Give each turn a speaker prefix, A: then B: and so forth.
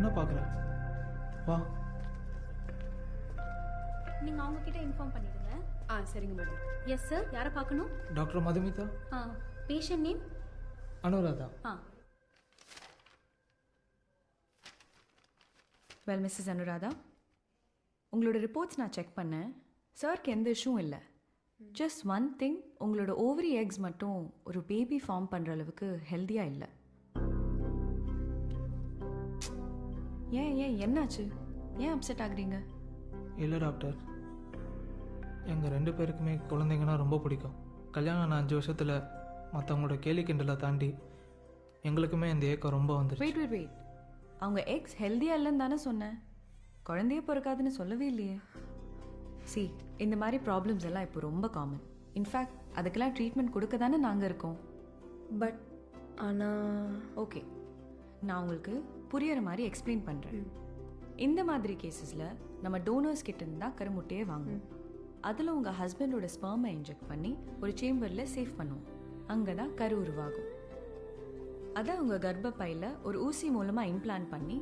A: என்ன பார்க்குற? வா.
B: நீங்க அவங்க கிட்ட இன்ஃபார்ம் பண்ணிடுங்க.
C: சரிங்க மேடம்.
B: S sir. யாரை பார்க்கணும்?
A: Doctor Madhumita.
B: Patient name?
A: Anuradha.
D: Well Mrs Anuradha, உங்களோட ரிப்போர்ட்ஸ் நான் செக் பண்ணேன். சாருக்கு எந்த இஷ்யூவும் இல்லை. ஜஸ்ட் ஒன் திங், உங்களோட ஓவரி எக்ஸ் மட்டும் ஒரு பேபி ஃபார்ம் பண்ணுற அளவுக்கு ஹெல்த்தியாக இல்லை. ஏன் ஏன் என்னாச்சு? ஏன் அப்செட் ஆகுறீங்க?
A: இல்லை டாக்டர், எங்கள் 2 பேருக்குமே குழந்தைங்கன்னா ரொம்ப பிடிக்கும். கல்யாணம் ஆன 5 வருஷத்தில் மற்றவங்களோட கேலி கிண்டலை தாண்டி எங்களுக்குமே இந்த ஏக்கம் ரொம்ப வந்துருச்சு.
D: வெயிட் வெயிட் வெயிட், அவங்க எக்ஸ் ஹெல்த்தியாக இல்லைன்னு தானே சொன்னேன், குழந்தைய பிறக்காதுன்னு சொல்லவே இல்லையே. சி, இந்த மாதிரி ப்ராப்ளம்ஸ் எல்லாம் இப்போ ரொம்ப காமன். இன்ஃபேக்ட் அதுக்கெல்லாம் ட்ரீட்மெண்ட் கொடுக்க தானே நாங்கள் இருக்கோம்.
C: பட் ஆனால்
D: ஓகே, நான் உங்களுக்கு புரியுற மாதிரி எக்ஸ்பிளைன் பண்ணுறேன். இந்த மாதிரி கேசஸில் நம்ம டோனர்ஸ் கிட்டேருந்து தான் கருமுட்டையே வாங்குவோம். அதில் உங்கள் ஹஸ்பண்டோட ஸ்பெர்மை இன்ஜெக்ட் பண்ணி ஒரு சேம்பரில் சேவ் பண்ணுவோம். அங்கே தான் கரு உருவாகும். அதை உங்கள் கர்ப்பப்பையில் ஒரு ஊசி மூலமாக இம்ப்ளான்ட் பண்ணி